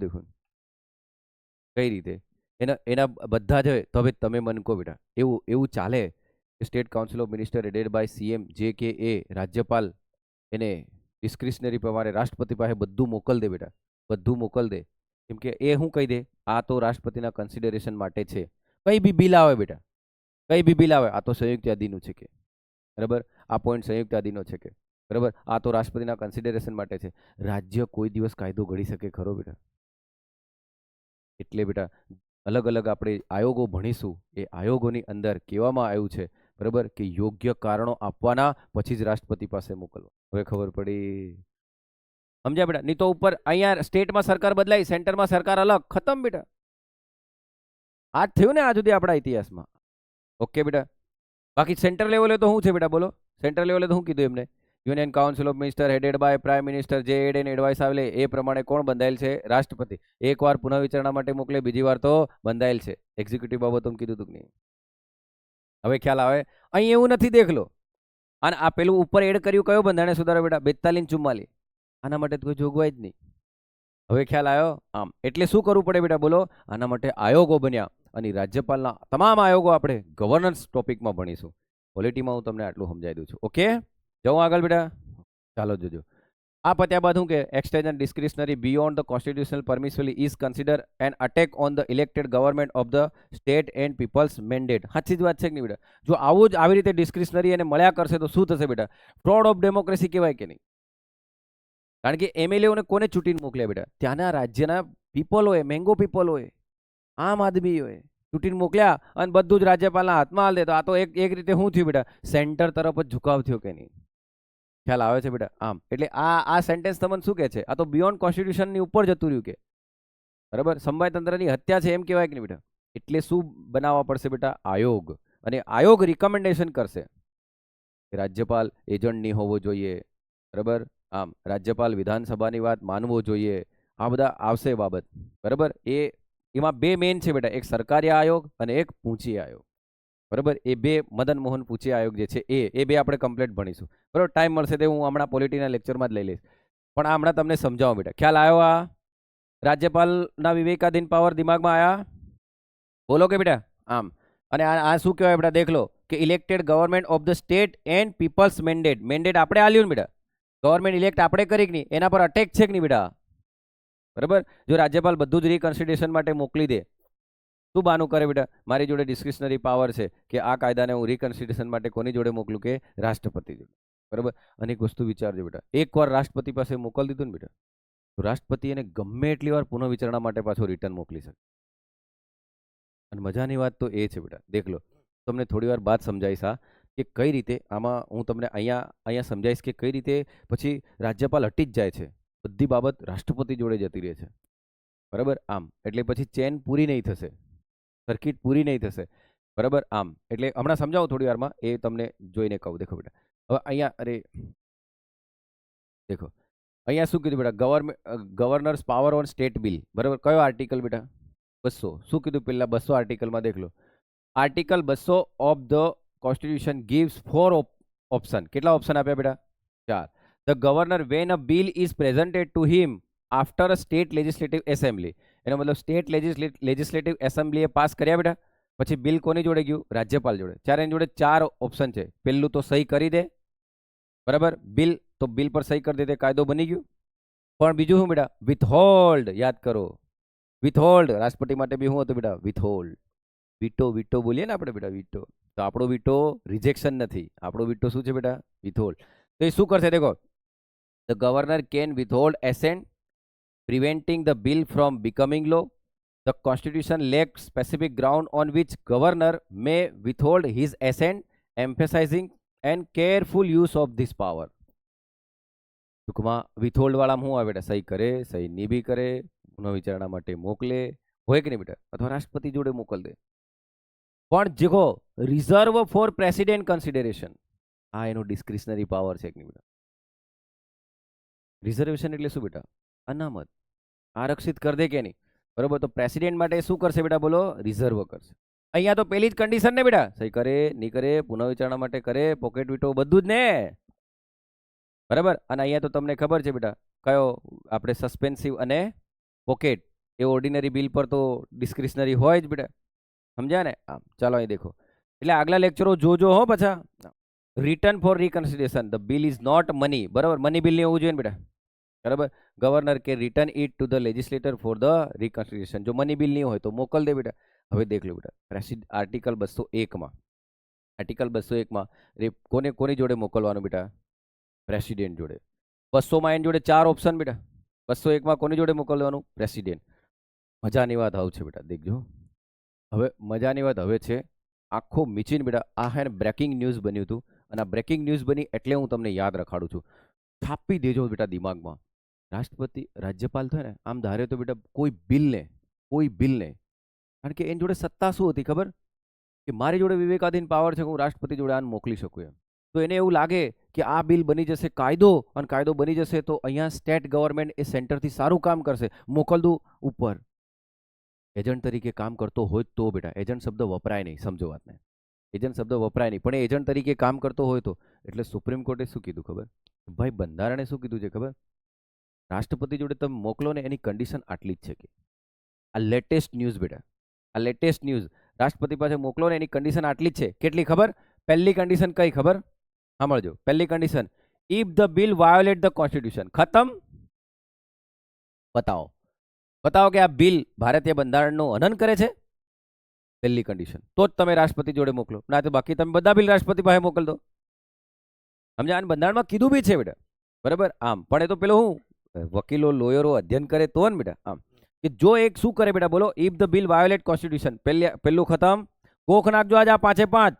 કઈ રીતે એના બધા જ હોય. તો હવે તમે મને કહો બેટા, એવું ચાલે કે state council of minister headed by CM જે કે એ રાજ્યપાલ એને ડિસ્ક્રિશનરી પ્રમાણે રાષ્ટ્રપતિ પાસે બધું મોકલ દે બેટા, બધું મોકલ દે. કેમ કે એ શું કહી દે, આ તો રાષ્ટ્રપતિના કન્સિડરેશન માટે છે. કઈ બી બિલ આવે બેટા, કઈ બી બિલ આવે, આ તો સંયુક્ત યાદીનું છે કે, બરાબર, આ પોઈન્ટ સંયુક્ત યાદીનો છે કે, બરાબર, આ તો રાષ્ટ્રપતિના કન્સિડરેશન માટે છે. રાજ્ય કોઈ દિવસ કાયદો ઘડી શકે ખરો બેટા? એટલે બેટા અલગ અલગ આપણે આયોગો ભણીશું. એ આયોગોની અંદર કહેવામાં આવ્યું છે, બરાબર, કે યોગ્ય કારણો આપવાના, પછી જ રાષ્ટ્રપતિ પાસે મોકલવા. હવે ખબર પડી? સમજ્યા બેટા? નહીં તો ઉપર અહીંયા સ્ટેટમાં સરકાર બદલાઈ, સેન્ટરમાં સરકાર અલગ, ખતમ બેટા. આ જ થયું ને આ સુધી આપણા ઇતિહાસમાં. ઓકે બેટા. બાકી સેન્ટર લેવલે તો શું છે બેટા? બોલો, સેન્ટર લેવલે તો શું કીધું એમને? Union council of minister headed by prime minister, જે એડ એન્ડ એડવાઇસ આવે એ પ્રમાણે કોણ બંધાયેલ છે? રાષ્ટ્રપતિ. એકવાર પુનઃ વિચારણા માટે મોકલે, બીજી વાર તો બંધાયેલ છે. એક્ઝિક્યુટિવ બાબતો કીધું તું નહીં? હવે ખ્યાલ આવે? અહીં એવું નથી, દેખ લો. અને આ પેલું ઉપર એડ કર્યું કયો બંધારણ સુધારો બેટા? 42-44. આના માટે કોઈ જોગવાઈ જ નહીં. હવે ખ્યાલ આવ્યો? આમ એટલે શું કરવું પડે બેટા? બોલો. આના માટે આયોગો બન્યા, અને રાજ્યપાલના તમામ આયોગો આપણે ગવર્નન્સ ટોપિકમાં ભણીશું. પોલિટીમાં હું તમને આટલું સમજાવી દઉં છું. ઓકે, જવું આગળ બેટા. ચાલો જોજો. આ પત્યા બાદ શું કે extension discretionary beyond the constitutional permissible is consider an attack on the elected government of the state and people's mandate. સાચી જ વાત છે કે નહીં બેટા? જો આવું જ આવી રીતે ડિસ્ક્રિશનરી એને મળ્યા કરશે તો શું થશે બેટા? ફ્રોડ ઓફ ડેમોક્રેસી કહેવાય કે નહીં? કારણ કે એમએલએઓને કોને ચૂંટીને મોકલ્યા બેટા? ત્યાંના રાજ્યના પીપલ હોય, મેંગો પીપલ હોય, આમ આદમી હોય, ચૂંટીને મોકલ્યા અને બધું જ રાજ્યપાલના હાથમાં હાલ દે. તો આ તો એક રીતે શું થયું બેટા? સેન્ટર તરફ જ ઝુકાવ થયો કે નહીં? ખ્યાલ આવે છે બેટા? આમ એટલે આ સેન્ટેન્સ તમને શું કહે છે? આ તો બિયોન્ડ કોન્સ્ટિટ્યુશનની ઉપર જતું રહ્યું કે, બરાબર, સમવાય તંત્રની હત્યા છે એમ કહેવાય કે નહીં બેટા? એટલે શું બનાવવા પડશે બેટા? આયોગ. અને આયોગ રિકમેન્ડેશન કરશે કે રાજ્યપાલ એજન્ટ નહીં હોવો જોઈએ, બરાબર, આમ રાજ્યપાલ વિધાનસભાની વાત માનવો જોઈએ. આ બધા આવશે બાબત, બરાબર. એમાં બે મેઇન છે બેટા, એક સરકારી આયોગ અને એક પૂંચી આયોગ, બરાબર. એ બે મદન મોહન પૂંચી આયોગ જે છે એ બે આપણે કમ્પ્લીટ ભણીશું, બરાબર. ટાઈમ મળશે તે હું હમણાં પોલિટીના લેક્ચરમાં જ લઈ લઈશ, પણ આ હમણાં તમને સમજાવો બેટા. ખ્યાલ આવ્યો? આ રાજ્યપાલના વિવેકાધીન પાવર દિમાગમાં આવ્યા? બોલો કે બેટા? આમ. અને આ શું કહેવાય બેટા? દેખ લો કે elected government of the state and people's mandate. Mandate આપણે આલ્યું ને બેટા, ગવર્નમેન્ટ ઇલેક્ટ આપણે કરી કે નહીં? એના પર અટેક છે કે નહીં બેટા? બરાબર. જો રાજ્યપાલ બધું જ રિકન્સિડરેશન માટે મોકલી દે, શું બાનું કરે બેટા? મારી જોડે ડિસ્ક્રિશનરી પાવર છે કે આ કાયદાને હું રિકન્સિડરેશન માટે કોની જોડે મોકલું? કે રાષ્ટ્રપતિ જોડે, બરાબર. અને એક વસ્તુ વિચારજો બેટા, એકવાર રાષ્ટ્રપતિ પાસે મોકલી દીધું ને બેટા, તો રાષ્ટ્રપતિ એને ગમે એટલી વાર પુનઃ વિચારણા માટે પાછો રિટર્ન મોકલી શકે. અને મજાની વાત તો એ છે બેટા, દેખ લો, તમને થોડી વાર બાદ સમજાવીશ આ કે કઈ રીતે આમાં હું તમને અહીંયા સમજાવીશ કે કઈ રીતે પછી રાજ્યપાલ હટી જ જાય છે, બધી બાબત રાષ્ટ્રપતિ જોડે જતી રહે છે, બરાબર. આમ એટલે પછી ચેન પૂરી નહીં થશે, સર્કિટ પૂરી નહીં થશે, બરાબર. આમ એટલે હમણાં સમજાવું થોડી વારમાં, એ તમને જોઈને કહું. દેખો બેટા, હવે અહીંયા દેખો અહીંયા શું કીધું બેટા? Governors power on state bill, બરાબર. કયો આર્ટિકલ બેટા? 200. શું કીધું પેલા? 200 આર્ટિકલમાં દેખ લો. Article 200 of the constitution gives 4 option. કેટલા ઓપ્શન આપ્યા બેટા? 4. The governor when a bill is presented to him after a state legislative assembly. એનો મતલબ સ્ટેટ લેજિસ્લેટિવ એસેમ્બલીએ પાસ કર્યા બેટા, પછી બિલ કોની જોડે ગયું? રાજ્યપાલ જોડે. ત્યારે એની જોડે 4 ઓપ્શન છે. પહેલું તો સહી કરી દે, બરાબર. બિલ તો બિલ પર સહી કરી દે, કાયદો બની ગયું. પણ બીજું શું બેટા? વિથહોલ્ડ. યાદ કરો, વિથહોલ્ડ. રાષ્ટ્રપતિ માટે બી શું હતું બેટા? વિથહોલ્ડ. વિટો બોલીએ ને આપણે બેટા, વિટો. તો આપણો વિટો રિજેક્શન નથી, આપણો વિટો શું છે બેટા? વિથહોલ્ડ. તો એ શું કરશે? દેખો, the governor can withhold assent preventing the bill from becoming law. The constitution lacks specific ground on which governor may withhold his assent, emphasizing and careful use of this power. ટૂંકમાં વિથહોલ્ડ વાળામાં શું આવે બેટા? સહી કરે, સહી નહીં બી કરે, પુનઃ વિચારણા માટે મોકલે, હોય કે નહીં બેટા, અથવા રાષ્ટ્રપતિ જોડે મોકલ દે. પણ જો રિઝર્વ ફોર પ્રેસિડેન્ટ કન્સિડરેશન, આ એનો ડિસ્ક્રિશનરી પાવર છે કે નહીં બેટા. રિઝર્વેશન એટલે શું બેટા? અનામત, આરક્ષિત કરી દે કે નહીં. બરોબર, તો પ્રેસિડેન્ટ માટે શું કરશે બેટા? બોલો, રિઝર્વ કરશે. અહીંયા તો પેલી જ કન્ડિશન ને બેટા, સહી કરે નહીં કરે, પુનઃવિચારણા માટે કરે, પોકેટ વીટો, બધું જ ને. બરાબર, અને અહીંયા તો તમને ખબર છે બેટા, કયો આપણે સસ્પેન્સિવ અને પોકેટ, એ ઓર્ડિનરી બિલ પર તો ડિસ્ક્રિશનરી હોય જ બેટા. સમજ્યા ને? આમ ચાલો અહીં દેખો, એટલે આગલા લેક્ચરો જોજો હો. પાછા return for reconsideration, the bill is not money. બરાબર, મની બિલ નહીં હોવું જોઈએ ને બેટા. બરાબર, ગવર્નર કે return it to the legislature for the reconsideration. જો મની બિલ નહીં હોય તો મોકલ દે બેટા. હવે દેખ લો બેટા, આર્ટિકલ 201 આર્ટિકલ 201 કોને કોની જોડે મોકલવાનું બેટા? પ્રેસિડેન્ટ જોડે. 200 એની જોડે 4 ઓપ્શન બેટા. 201 કોની જોડે મોકલવાનું? પ્રેસિડેન્ટ. મજાની વાત આવું છે બેટા, દેખજો. હવે મજાની વાત હવે છે, આખો મિચીન બેટા, આ હે ને બ્રેકિંગ ન્યૂઝ બન્યું હતું, અને આ બ્રેકિંગ ન્યૂઝ બની એટલે હું તમને યાદ રખાડું છું. છાપી દેજો બેટા દિમાગમાં. રાષ્ટ્રપતિ રાજ્યપાલ થાય ને, આમ ધારે તો બેટા કોઈ બિલ ને, કારણ કે એની જોડે સત્તા શું હતી ખબર? કે મારી જોડે વિવેકાધીન પાવર છે, હું રાષ્ટ્રપતિ જોડે આને મોકલી શકું એમ. તો એને એવું લાગે કે આ બિલ બની જશે કાયદો, અને કાયદો બની જશે તો અહીંયા સ્ટેટ ગવર્મેન્ટ એ સેન્ટરથી સારું કામ કરશે, મોકલ દઉં ઉપર. એજન્ટ તરીકે કામ કરતો હોય તો બેટા, એજન્ટ શબ્દ વપરાય નહીં, સમજો વાતને. એજન્ટ શબ્દ વપરાય નહીં, પણ એજન્ટ તરીકે કામ કરતો હોય તો. એટલે સુપ્રીમ કોર્ટે શું કીધું ખબર? ભાઈ બંધારણે શું કીધું છે ખબર? રાષ્ટ્રપતિ જોડે તમે મોકલો ને, એની કન્ડિશન આટલી જ છે કે આ લેટેસ્ટ ન્યૂઝ બેટા, આ લેટેસ્ટ ન્યૂઝ, રાષ્ટ્રપતિ પાસે મોકલો ને એની કન્ડિશન આટલી જ છે. કેટલી ખબર? પહેલી કન્ડિશન કઈ ખબર? સાંભળજો, પહેલી condition, if the bill violet the constitution. ખતમ. બતાવો બતાવો કે આ બિલ ભારતીય બંધારણનું હનન કરે છે. પહેલી કન્ડિશન, તો જ તમે રાષ્ટ્રપતિ જોડે મોકલો, ના તો બાકી તમે બધા બિલ રાષ્ટ્રપતિ પાસે મોકલ દો. સમજ્યા? અને બંધારણમાં કીધું બી છે બેટા. બરાબર, આમ પણ એ તો પેલો હું વકીલો લોયરો અધ્યયન કરે તો ને બેટા. આમ કે જો એક શું કરે બેટા, બોલો, if the bill violet constitution, પહેલું ખતમ. કોખ નાખજો આજ આ 5-5.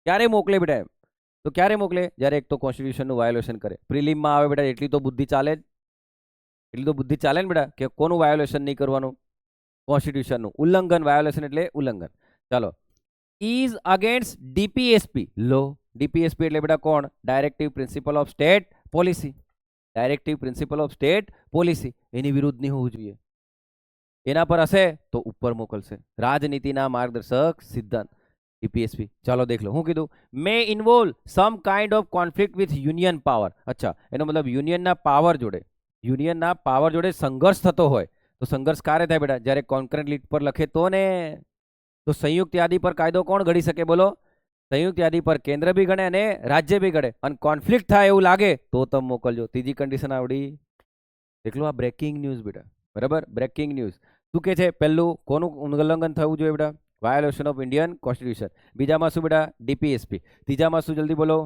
ક્યારે મોકલે બેટા? એમ તો ક્યારે મોકલે? જ્યારે એક તો કોન્સ્ટિટ્યુશનનું વાયોલેશન કરે. પ્રિલિમમાં આવે બેટા, એટલી તો બુદ્ધિ ચાલે જ. એટલી તો બુદ્ધિ ચાલે ને બેટા, કે કોનું વાયોલેશન નહીં કરવાનું? કોન્સ્ટિટ્યુશનનું ઉલ્લંઘન. વાયોલેશન એટલે ઉલ્લંઘન. ચાલો, ઇઝ અગેન્સ્ટ ડીપીએસપી લો. ડીપીએસપી એટલે બેટા કોણ? Directive principle of state policy. Directive principle of state policy, એની વિરુદ્ધ નહીં હોવું જોઈએ. એના પર હશે તો ઉપર મોકલશે. રાજનીતિના માર્ગદર્શક સિદ્ધાંત, ડીપીએસપી. ચાલો દેખ લો, હું કીધું? May involve some kind of conflict with union power. અચ્છા, એનો મતલબ યુનિયનના પાવર જોડે સંઘર્ષ થતો હોય. તો સંઘર્ષ ક્યારે થાય બેટા? જ્યારે કોન્કરન્ટ લીડ પર લખે તો ને. તો સંયુક્ત યાદી પર કાયદો કોણ ઘડી શકે? બોલો, સંયુક્ત યાદી પર કેન્દ્ર બી ગણે અને રાજ્ય બી ગણે, અને કોન્ફ્લિક્ટ થાય એવું લાગે તો તમે મોકલજો. ત્રીજી કન્ડિશન આવડી. એટલું આ બ્રેકિંગ ન્યૂઝ બેટા. બરાબર, બ્રેકિંગ ન્યૂઝ શું કે છે? પહેલું કોનું ઉલ્લંઘન થવું જોઈએ બેટા? Violation of Indian constitution. બીજામાં શું બેટા? ડીપીએસપી. ત્રીજામાં શું? જલ્દી બોલો.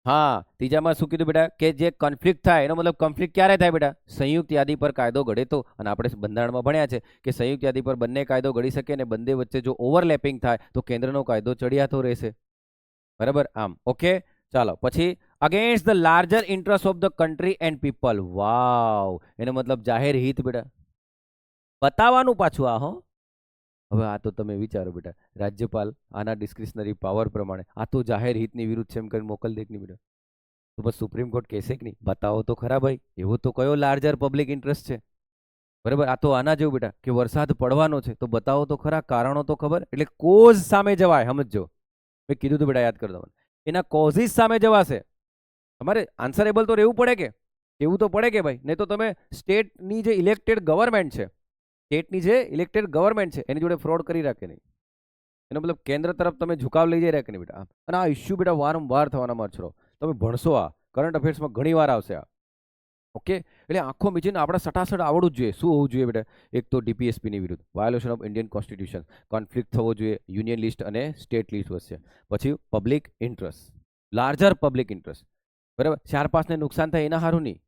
હા, ત્રીજામાં શું કીધું બેટા? કે જે કોન્ફ્લિક્ટ થાય, એનો મતલબ કોન્ફ્લિક્ટ ક્યારે થાય બેટા? સંયુક્ત યાદી પર કાયદો ઘડે તો. અને આપણે બંધારણમાં ભણ્યા છે કે સંયુક્ત યાદી પર બંને કાયદો ઘડી શકે, અને બંને વચ્ચે જો ઓવરલેપિંગ થાય તો કેન્દ્રનો કાયદો ચડિયાતો રહેશે. બરાબર, આમ ઓકે. ચાલો પછી, against the larger interest of the country and people. Wow, એનો મતલબ જાહેર હિત બેટા. બતાવવાનું પાછું આ હો. હવે આ તો તમે વિચારો બેટા, રાજ્યપાલ આના ડિસ્ક્રિશનરી પાવર પ્રમાણે આ તો જાહેર હિતની વિરુદ્ધ છે એમ કરીને મોકલ દે કે નહીં બેટા? તો બસ સુપ્રીમ કોર્ટ કહેશે કે નહીં, બતાવો તો ખરા ભાઈ, એવો તો કયો લાર્જર પબ્લિક ઇન્ટરેસ્ટ છે? બરાબર, આ તો આના જેવું બેટા કે વરસાદ પડવાનો છે તો બતાવો તો ખરા, કારણો તો ખબર. એટલે કોઝ સામે જવાય, સમજો. મેં કીધું તો બેટા, યાદ કરી દો. એના કોઝિસ સામે જવાશે. તમારે આન્સરેબલ તો રહેવું પડે કે, એવું તો પડે કે ભાઈ, નહીં તો તમે સ્ટેટની જે ઇલેક્ટેડ ગવર્મેન્ટ છે, એની જોડે ફ્રોડ કરી રાખે નહીં. એનો મતલબ કેન્દ્ર તરફ તમે ઝુકાવ લઈ જઈ રહ્યા કે નહીં બેટા? અને આ ઇસ્યુ બેટા વારંવાર થવાના મારછરો. તમે ભણશો, આ કરંટ અફેર્સમાં ઘણી વાર આવશે આ. ઓકે, એટલે આખો મિચીને આપણે સટાસટ આવડવું જ જોઈએ. શું હોવું જોઈએ બેટા? એક તો ડીપીએસપીની વિરુદ્ધ, violation of Indian constitution, conflict થવો જોઈએ યુનિયન લિસ્ટ અને સ્ટેટ લિસ્ટ વચ્ચે. પછી public interest, larger public interest. બરાબર, 4-5 ને નુકસાન થાય એના સારું નહીં.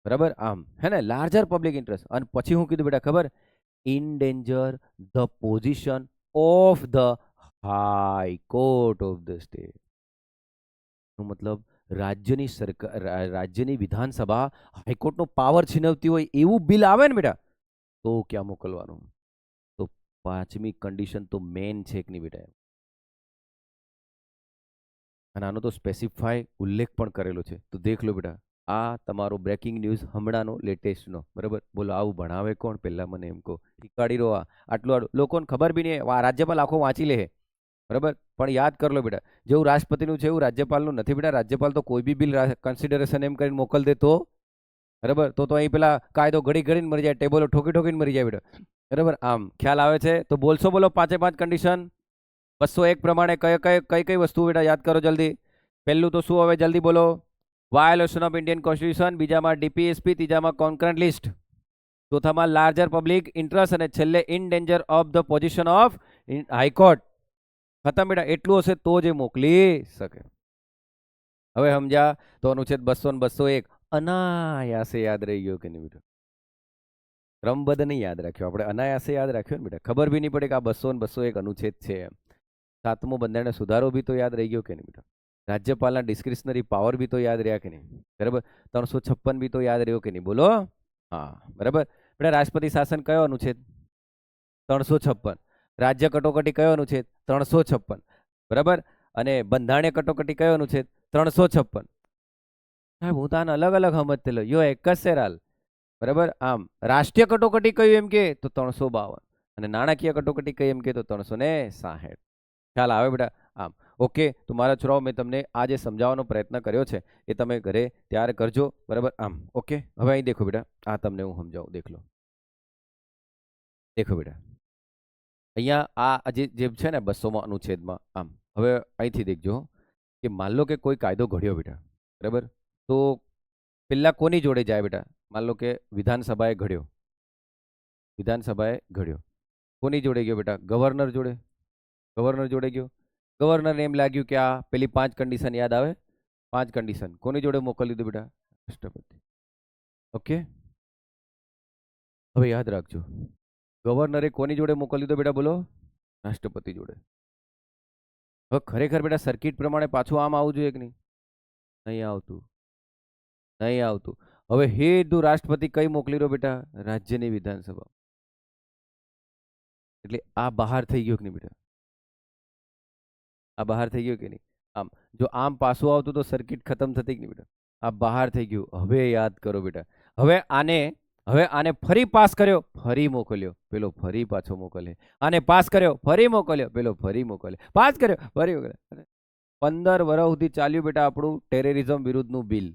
બરાબર, આમ હે ને, લાર્જર પબ્લિક ઇન્ટરેસ્ટ. અને પછી હું કીધું બેટા ખબર? Endanger the position of the high court of the state. મતલબ રાજ્યની સરકાર, રાજ્યની વિધાનસભા હાઈકોર્ટનો પાવર છીનવતી હોય એવું બિલ આવે ને બેટા, તો ક્યાં મોકલવાનું? તો પાંચમી કન્ડિશન તો મેન છે કે નહીં બેટા? અને આનો તો સ્પેસિફાય ઉલ્લેખ પણ કરેલો છે. તો દેખ લો બેટા, આ તમારો બ્રેકિંગ ન્યૂઝ હમણાંનો લેટેસ્ટનો, બરાબર? બોલો આવું ભણાવે કોણ? પહેલા મને એમ કહો. શીખવાડી રહો આટલું લોકોને ખબર બી નહીં. રાજ્યપાલ આખો વાંચી લે, બરાબર? પણ યાદ કરી લો બેટા, જેવું રાષ્ટ્રપતિનું છે એવું રાજ્યપાલનું નથી બેટા. રાજ્યપાલ તો કોઈ બી બિલ કન્સિડરેશન એમ કરીને મોકલ દે તો, બરાબર? તો અહીં પેલા કાયદો ઘડી ઘડીને મરી જાય, ટેબલો ઠોકી ઠોકીને મરી જાય બેટા, બરાબર? આમ ખ્યાલ આવે છે? તો બોલશો, બોલો પાંચે પાંચ કન્ડિશન 201 પ્રમાણે કઈ કઈ વસ્તુ બેટા યાદ કરો જલ્દી. પહેલું તો શું હવે જલ્દી બોલો? વાયોલેશન ઓફ ઇન્ડિયન કોન્સ્ટિટ્યુશન, બીજામાં ડીપીએસપી, ત્રીજામાં કોન્કરન્ટ લિસ્ટ, ચોથામાં લાર્જર પબ્લિક ઇન્ટરેસ્ટ અને છેલ્લે in danger of the position of high court. ખતમ બેટા, એટલું હશે તો જ મોકલી શકે. હવે સમજ્યા? તો અનુચ્છેદ 200 ને 201 અનાયાસે યાદ રહી ગયો કે નહીં બેટા? ક્રમબદ્ધ નહીં યાદ રાખ્યો આપણે, અનાયાસે યાદ રાખ્યો ને બેટા. ખબર બી નહીં પડે કે આ 200 ને 201 અનુચ્છેદ છે. 7મો બંધારણ સુધારો બી તો યાદ રહી ગયો કે નહીં બેટા? રાજ્યપાલના ડિસ્ક્રિશનરી પાવર બી તો યાદ રહ્યા કે નહીં? બરાબર. 356 બી તો યાદ રહ્યો કે નહીં? બોલો. હા, બરાબર. બેટા રાષ્ટ્રપતિ શાસન કયો અનુચ્છેદ? 356. રાજ્ય કટોકટી કયો અનુચ્છેદ? 356. બરાબર. અને બંધારણીય કટોકટી કયો અનુચ્છેદ? 356. સાહેબ હું તો આને અલગ અલગ સમજતેલો, યો એક જ સેરાલ, બરાબર? આમ રાષ્ટ્રીય કટોકટી કયું એમ કે તો 352 અને નાણાકીય કટોકટી કઈ એમ કે તો 360. ખ્યાલ આવે બેટા? આમ ઓકે. તો મારા છોરાઓ, મેં તમને આ જે સમજાવવાનો પ્રયત્ન કર્યો છે એ તમે ઘરે તૈયાર કરજો, બરાબર? આમ ઓકે. હવે અહીં દેખો બેટા, આ તમને હું સમજાવું, દેખ લો. દેખો બેટા, અહીંયા આ જે છે ને 200માં અનુચ્છેદમાં, આમ હવે અહીંથી દેખજો કે માન લો કે કોઈ કાયદો ઘડ્યો બેટા, બરાબર? તો પેલા કોની જોડે જાય બેટા? માન લો કે વિધાનસભાએ ઘડ્યો, વિધાનસભાએ ઘડ્યો, કોની જોડે ગયો બેટા? ગવર્નર જોડે. ગવર્નર જોડે ગયો. ગવર્નરને એમ લાગ્યું કે આ પેલી 5 કન્ડિશન યાદ આવે, 5 કન્ડિશન કોની જોડે મોકલી દીધું બેટા? રાષ્ટ્રપતિ. ઓકે. હવે યાદ રાખજો, ગવર્નરે કોની જોડે મોકલી દીધો બેટા? બોલો. રાષ્ટ્રપતિ જોડે. હવે ખરેખર બેટા સર્કિટ પ્રમાણે પાછું આમ આવવું જોઈએ કે નહીં? નહીં આવતું, નહીં આવતું. હવે સીધું રાષ્ટ્રપતિ કઈ મોકલી રહ્યો બેટા? રાજ્યની વિધાનસભા. એટલે આ બહાર થઈ ગયો કે નહીં બેટા? આ બહાર થઈ ગયો કે નહીં? આમ જો આમ પાછું આવતું તો સર્કિટ ખતમ થતી કે નહીં બેટા? આ બહાર થઈ ગયું. હવે યાદ કરો બેટા, હવે આને ફરી પાસ કર્યો, ફરી મોકલ્યો, પેલો ફરી પાછો મોકલે. આને પાસ કર્યો, ફરી મોકલ્યો, પેલો ફરી મોકલે. પાસ કર્યો, ફરી મોકલે. 15 વર્ષ સુધી ચાલ્યું બેટા આપણું ટેરરિઝમ વિરુદ્ધનું બિલ.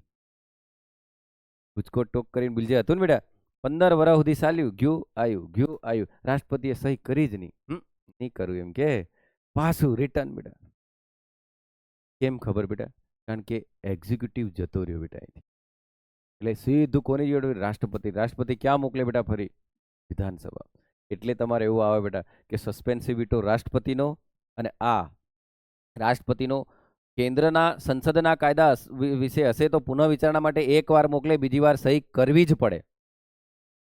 ગુજકોટ ટોક કરીને બિલ જે હતું ને બેટા, 15 વર્ષ સુધી ચાલ્યું, ગયું આવ્યું. રાષ્ટ્રપતિએ સહી કરી જ નહીં કરું એમ કે પાછું રિટર્ન બેટા. કેમ ખબર બેટા? કારણ કે એક્ઝિક્યુટિવ જતો રહ્યો બેટા અહીંથી. એટલે સીધું કોની જોડે? રાષ્ટ્રપતિ. રાષ્ટ્રપતિ ક્યાં મોકલે બેટા? ફરી વિધાનસભા. એટલે તમારે એવું આવે બેટા કે સસ્પેન્સિવ વીટો રાષ્ટ્રપતિનો, અને આ રાષ્ટ્રપતિનો કેન્દ્રના સંસદના કાયદા વિશે હશે તો પુનઃ વિચારણા માટે એકવાર મોકલે, બીજી વાર સહી કરવી જ પડે.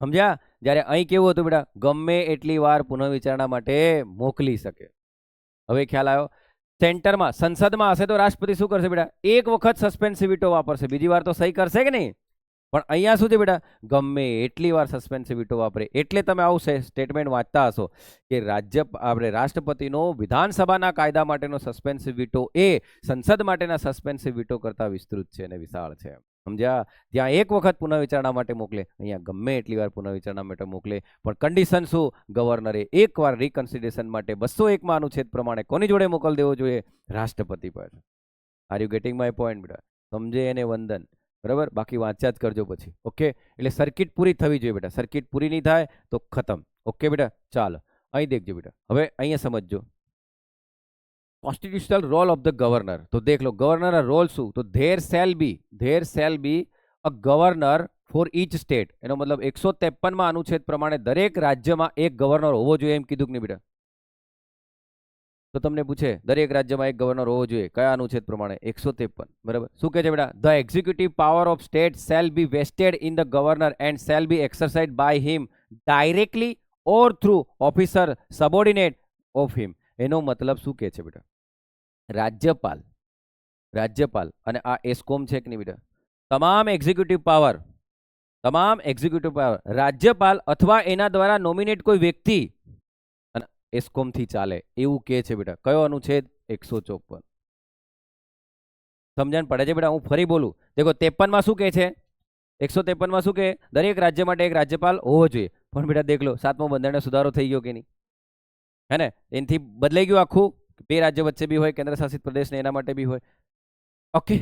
સમજ્યા? જ્યારે અહીં કેવું હતું બેટા? ગમે એટલી વાર પુનઃ વિચારણા માટે મોકલી શકે. હવે ખ્યાલ આવ્યો? સેન્ટરમાં સંસદમાં હશે તો રાષ્ટ્રપતિ શું કરશે બેટા? એક વખત સસ્પેન્સિવ વીટો વાપરશે, બીજી વાર તો સહી કરશે કે નહીં? પણ અહીંયા શું છે બેટા? ગમે એટલી વાર સસ્પેન્સિવ વીટો વાપરે. એટલે તમે આવું સ્ટેટમેન્ટ વાંચતા હશો કે આપણે રાષ્ટ્રપતિનો વિધાનસભાના કાયદા માટેનો સસ્પેન્સિવ વીટો એ સંસદ માટેના સસ્પેન્સિવ વીટો કરતા વિસ્તૃત છે અને વિશાળ છે. સમજ્યા? ત્યાં એક વખત પુનઃ વિચારણા માટે મોકલે, અહીંયા ગમે એટલી વાર પુનઃ વિચારણા માટે મોકલે. પણ કન્ડિશન શું? ગવર્નરે એકવાર રિકન્સિડરેશન માટે 201માં અનુચ્છેદ પ્રમાણે કોની જોડે મોકલ દેવો જોઈએ? રાષ્ટ્રપતિ પર. Are you getting my point બેટા? સમજે એને વંદન, બરાબર? બાકી વાંચ્યા જ કરજો પછી. ઓકે. એટલે સર્કિટ પૂરી થવી જોઈએ બેટા. સર્કિટ પૂરી નહીં થાય તો ખતમ. ઓકે બેટા? ચાલો અહીં દેખજો બેટા. હવે અહીંયા સમજજો constitutional role of the governor. તો દેખ લો ગવર્નર રોલ શું? તો there shall be a governor for each state. એનો મતલબ 153માં અનુચ્છેદ પ્રમાણે દરેક રાજ્યમાં એક ગવર્નર હોવો જોઈએ, એમ કીધું કે નહીં બેટા? તો તમને પૂછે દરેક રાજ્યમાં એક ગવર્નર હોવો જોઈએ, કયા અનુચ્છેદ પ્રમાણે? 153. બરાબર. શું કહે છે બેટા? The executive power of state shall be vested in the governor and shall be exercised by him directly or through officer subordinate of him. એનો મતલબ શું કહે છે બેટા? રાજ્યપાલ અને આ એસ્કોમ છે કે નહીં બેટા? તમામ એક્ઝિક્યુટિવ પાવર તમામ એક્ઝિક્યુટિવ પાવર રાજ્યપાલ અથવા એના દ્વારા નોમિનેટ કોઈ વ્યક્તિ અને એસ્કોમ થી ચાલે એવું કે છે બેટા. કયો અનુચ્છેદ? 154. સમજણ પડે છે બેટા? હું ફરી બોલું. દેખો 53 માં શું કહે છે? 153 માં શું કહે? દરેક રાજ્ય માટે એક રાજ્યપાલ હોવો જોઈએ. પણ બેટા દેખ લો 7મો બંધારણનો સુધારો થઈ ગયો કે નહીં? હે ને? એનાથી બદલાઈ ગયું આખું. બે રાજ્ય વચ્ચે બી હોય, કેન્દ્ર શાસિત પ્રદેશ ને એના માટે બી હોય. ઓકે,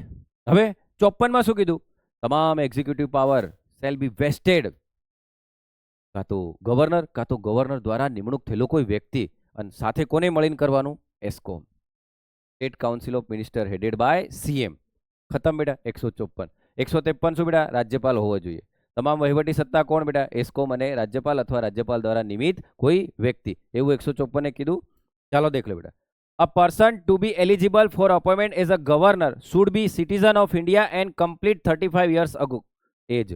હવે 54 માં શું કીધું? તમામ executive power shell be vested કાં તો ગવર્નર દ્વારા નિમણૂક થયેલો કોઈ વ્યક્તિ, અને સાથે કોને મળીને કરવાનું? એસ્કોમ, state council of minister headed by CM. ખતમ બેટા 154. 153 શું બેટા? રાજ્યપાલ હોવો જોઈએ. તમામ વહીવટી સત્તા કોણ બેટા? એસ્કોમ અને રાજ્યપાલ અથવા રાજ્યપાલ દ્વારા નિમિત્ત કોઈ વ્યક્તિ, એવું 154 કીધું. ચાલો દેખ લો બેટા. A person to be eligible for appointment as a governor should be citizen of India and complete 35 years ago age.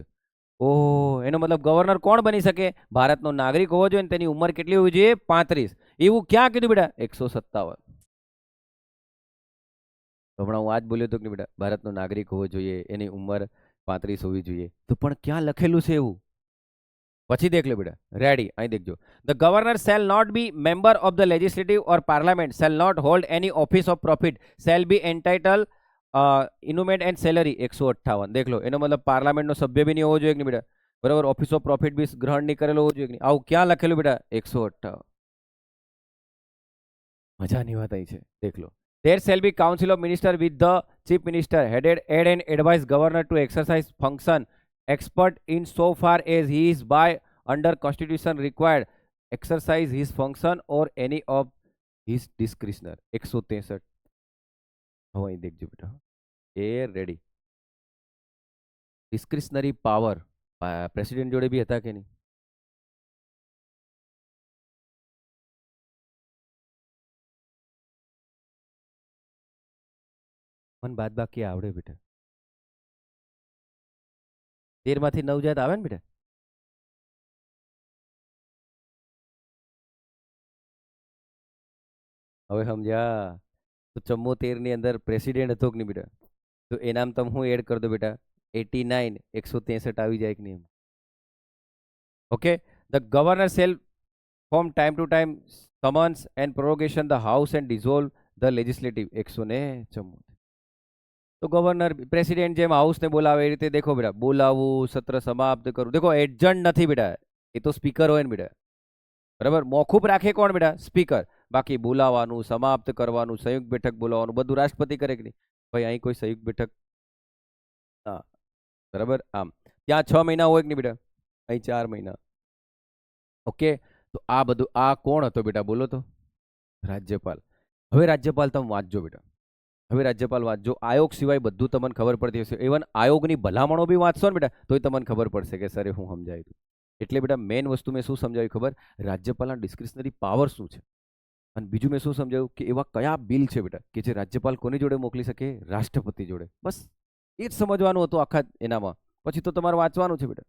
ઓહ, એનો મતલબ ગવર્નર કોણ બની શકે? ભારતનો નાગરિક હોવો જોઈએ. તેની ઉંમર કેટલી હોવી જોઈએ? 35. એવું ક્યાં કીધું બેટા? 157. હમણાં હું આજ બોલ્યો હતો કે બેટા ભારતનો નાગરિક હોવો જોઈએ, એની ઉંમર 35 હોવી જોઈએ. તો પણ ક્યાં લખેલું છે એવું? પછી દેખ લો બેટા. રેડી, અહીં દેખજો. The governor shall not be member of the legislative or parliament, shall not hold any office of profit, shall be entitle emolument and salary. 158. દેખ લો, એનો મતલબ પાર્લામેન્ટનો સભ્ય બી નહીં હોવો જોઈએ કે નહીં બેટા? બરાબર. ઓફિસ ઓફ પ્રોફિટ બી ગ્રહણ નહીં કરેલો હોવો જોઈએ કે નહીં? આવું ક્યાં લખેલું બેટા? 158. મજાની વાત અહીં છે, દેખ લો. There shall be council of minister with the chief minister headed aid and advise governor to exercise function expert in so far as he is by under constitution required exercise his function or any of his discretion. 163. હવે અહીં દેખજો બેટા. એ ready. Discretionary power president જોડે બી હતા કે નહીં? મને બાદ બાકી આવડે બેટા. 13 માંથી 9 જાય તો આવે ને બેટા? હવે સમજ્યા? તો 74 ની અંદર પ્રેસિડેન્ટ હતો કે નહીં બેટા? તો એનામ તમે હું એડ કરી દો બેટા. 89, 163 આવી જાય કે નહીં? Okay. The governor shall from time to time summons and prorogation the house and dissolve the legislative. 174. તો ગવર્નર પ્રેસિડેન્ટ જેમ હાઉસને બોલાવે એ રીતે દેખો બેટા, બોલાવવું, સત્ર સમાપ્ત કરવું. દેખો એડજન્ટ નથી બેટા, એ તો સ્પીકર હોય ને બેટા. બરાબર. મોખૂફ રાખે કોણ બેટા? સ્પીકર. બાકી બોલાવાનું, સમાપ્ત કરવાનું, સંયુક્ત બેઠક બોલાવવાનું બધું રાષ્ટ્રપતિ કરે કે નહીં? ભાઈ અહીં કોઈ સંયુક્ત બેઠક હા, બરાબર. આમ ત્યાં 6 મહિના હોય કે નહીં બેટા? અહીં 4 મહિના. ઓકે. તો આ બધું આ કોણ હતો બેટા? બોલો તો. રાજ્યપાલ. હવે રાજ્યપાલ તમે વાંચજો બેટા. હવે રાજ્યપાલ વાંચજો. આયોગ સિવાય બધું તમને ખબર પડતી હશે. ઇવન આયોગની ભલામણો બી વાંચશો ને બેટા તોય તમને ખબર પડશે કે સર હું સમજાવી દઉં. એટલે બેટા મેઇન વસ્તુ મેં શું સમજાવ્યું ખબર? રાજ્યપાલના ડિસ્ક્રિશનરી પાવર શું છે, અને બીજું મેં શું સમજાવ્યું કે એવા કયા બિલ છે બેટા કે જે રાજ્યપાલ કોની જોડે મોકલી શકે? રાષ્ટ્રપતિ જોડે. બસ એ જ સમજવાનું હતું આખા એનામાં. પછી તો તમારે વાંચવાનું છે બેટા.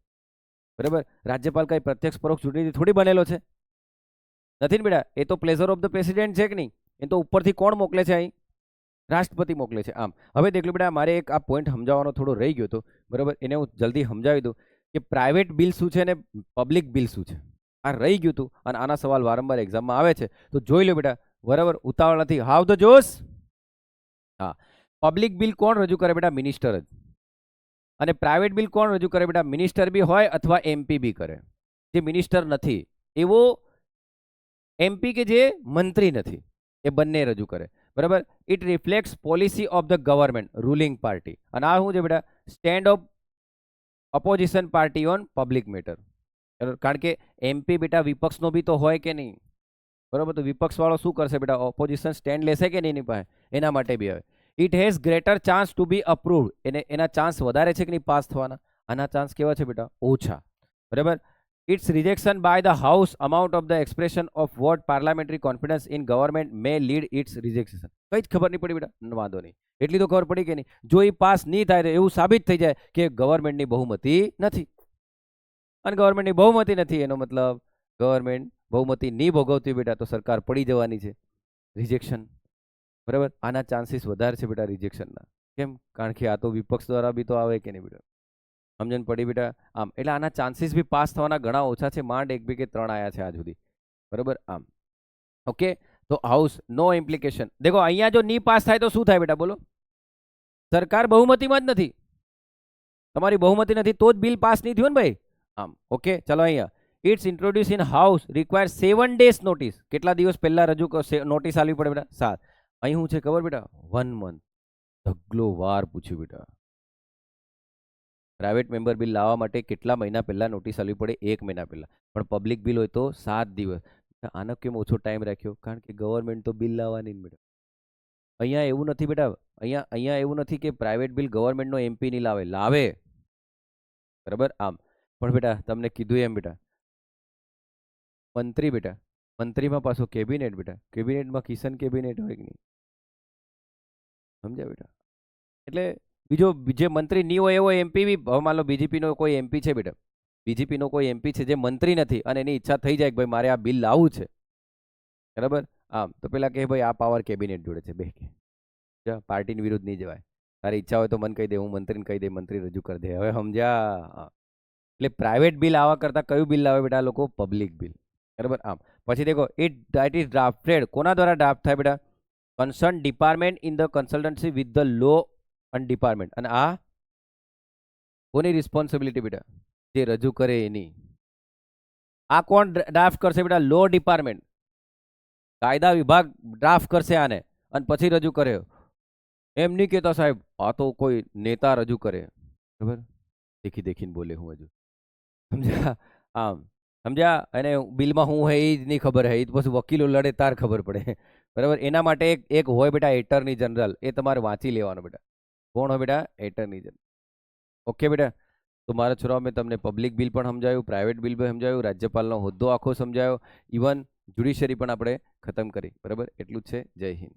બરાબર. રાજ્યપાલ કઈ પ્રત્યક્ષ પરોક્ષ ચૂંટણીથી થોડી બનેલો છે, નથી ને બેટા? એ તો પ્લેઝર ઓફ ધ પ્રેસિડેન્ટ છે કે નહીં? એ તો ઉપરથી કોણ મોકલે છે? અહીં રાષ્ટ્રપતિ મોકલે છે. આમ હવે દેખ લો બેટા, મારે એક આ પોઈન્ટ સમજાવવાનો થોડો રહી ગયો હતો. બરાબર. એને હું જલ્દી સમજાવી દઉં કે પ્રાઇવેટ બિલ શું છે અને પબ્લિક બિલ શું છે. આ રહી ગયું હતું અને આના સવાલ વારંવાર એક્ઝામમાં આવે છે, તો જોઈ લો બેટા. બરાબર. ઉતાવળ નથી. હાવ ધ જોશ. હા. પબ્લિક બિલ કોણ રજૂ કરે બેટા? મિનિસ્ટર જ. અને પ્રાઇવેટ બિલ કોણ રજૂ કરે બેટા? મિનિસ્ટર બી હોય અથવા એમપી બી કરે. જે મિનિસ્ટર નથી એવો એમપી કે જે મંત્રી નથી, એ બંને રજૂ કરે. બરાબર. It રિફ્લેક્ટ્સ policy of the government ruling party. અને આ શું છે બેટા? Stand of opposition party on public matter. કારણ કે એમપી બેટા વિપક્ષનો બી તો હોય કે નહીં? બરાબર. તો વિપક્ષ વાળો શું કરશે બેટા? ઓપોઝિશન સ્ટેન્ડ લેશે કે નહીં એની પાસે? એના માટે બી આવે. It has greater chance to be approved. એના ચાન્સ વધારે છે કે નહીં પાસ થવાના? આના ચાન્સ કેવા છે બેટા? ઓછા. બરાબર. Its rejection by the house amount of the expression of what parliamentary confidence in government may lead its rejection. કઈ જ ખબર નહીં પડી બેટા? વાંધો નહીં. એટલી તો ખબર પડી કે નહીં? જો એ પાસ નહીં થાય તો એવું સાબિત થઈ જાય કે ગવર્મેન્ટની બહુમતી નથી. અને ગવર્મેન્ટની બહુમતી નથી એનો મતલબ ગવર્મેન્ટ બહુમતી નહીં ભોગવતી બેટા, તો સરકાર પડી જવાની છે. રિજેક્શન. બરાબર. આના ચાન્સીસ વધારે છે બેટા રિજેક્શનના. કેમ? કારણ કે આ તો વિપક્ષ દ્વારા બી તો આવે કે નહીં બેટા? સમજણ પડી બેટા? આમ એટલે આના ચાન્સીસ બી પાસ થવાના ઘણા ઓછા છે, માંડ 1 2 કે 3 આયા છે આજ સુધી, બરાબર? આમ ઓકે, તો હાઉસ નો ઇમ્પ્લિકેશન. દેખો અહીંયા જો ની પાસ થાય તો શું થાય બેટા બોલો? સરકાર બહુમતીમાં જ નથી, તમારી બહુમતી નથી તો જ બિલ પાસ નહીં થયું ને ભાઈ. આમ ઓકે, ચલો અહીંયા its introduce in house require 7 days notice. કેટલા દિવસ પહેલા રજૂ નોટિસ આપવી પડે બેટા? 7. અહીં શું છે ખબર બેટા? 1 month. ઢગલો વાર પૂછ્યું બેટા. પ્રાઇવેટ મેમ્બર બિલ લાવવા માટે કેટલા મહિના પહેલા નોટિસ આપવી પડે? 1 મહિના પહેલા. પણ પબ્લિક બિલ હોય તો 7 દિવસ. આનો કેમ ઓછો ટાઈમ રાખ્યો? કારણ કે ગવર્મેન્ટ તો બિલ લાવવાની ને બેટા. અહીંયા એવું નથી બેટા, અહીંયા એવું નથી કે પ્રાઇવેટ બિલ ગવર્મેન્ટનો એમપી નહીં લાવે, લાવે, બરાબર? આમ પણ બેટા તમને કીધું એમ બેટા, મંત્રી બેટા, મંત્રીમાં પાછો કેબિનેટ બેટા, કેબિનેટમાં કિશન કેબિનેટ હોય કે નહીં, સમજ્યા બેટા? એટલે બીજો જે મંત્રી નહીં હોય એવો એમપી બી, હવે માન લો બીજેપીનો કોઈ એમપી છે બેટા, બીજેપીનો કોઈ એમપી છે જે મંત્રી નથી અને એની ઈચ્છા થઈ જાય કે ભાઈ મારે આ બિલ લાવવું છે, બરાબર? આમ તો પેલા કે ભાઈ આ પાવર કેબિનેટ જોડે છે, બે કે પાર્ટીની વિરુદ્ધ નહીં જવાય, તારી ઈચ્છા હોય તો મને કહી દે, હું મંત્રીને કહી દે, મંત્રી રજૂ કરી દે. હવે સમજ્યા? એટલે પ્રાઇવેટ બિલ આવા કરતા કયું બિલ લાવે બેટા લોકો? પબ્લિક બિલ, બરાબર? આમ પછી દેખો ઇટ ઇઝ ડ્રાફ્ટેડ, કોના દ્વારા ડ્રાફ્ટ થાય બેટા? Concern department in the consultancy with the law અને ડિપાર્ટમેન્ટ. અને આ કોની રિસ્પોન્સિબિલિટી બેટા? જે રજૂ કરે એની. આ કોણ ડ્રાફ્ટ કરશે બેટા? લો ડિપાર્ટમેન્ટ, કાયદા વિભાગ ડ્રાફ્ટ કરશે આને અને પછી રજૂ કરે. એમ નહીં કહેતા સાહેબ આ તો કોઈ નેતા રજૂ કરે, બરાબર? દેખી દેખીને બોલે હું હજુ, સમજ્યા? આમ સમજ્યા? અને બિલમાં હું હે એ જ નહીં ખબર હે, એ તો પછી વકીલો લડે તાર ખબર પડે, બરાબર? એના માટે એક હોય બેટા એટર્ની જનરલ, એ તમારે વાંચી લેવાનો બેટા. કોણ હોય બેટા? Attorney general. ઓકે બેટા? તો મારા છોરાઓ મેં તમને પબ્લિક બિલ પણ સમજાવ્યું, પ્રાઇવેટ બિલ પણ સમજાવ્યું, રાજ્યપાલનો હોદ્દો આખો સમજાયો, ઇવન જ્યુડિશરી પણ આપણે ખતમ કરી, બરાબર? એટલું જ છે. જય હિન્દ.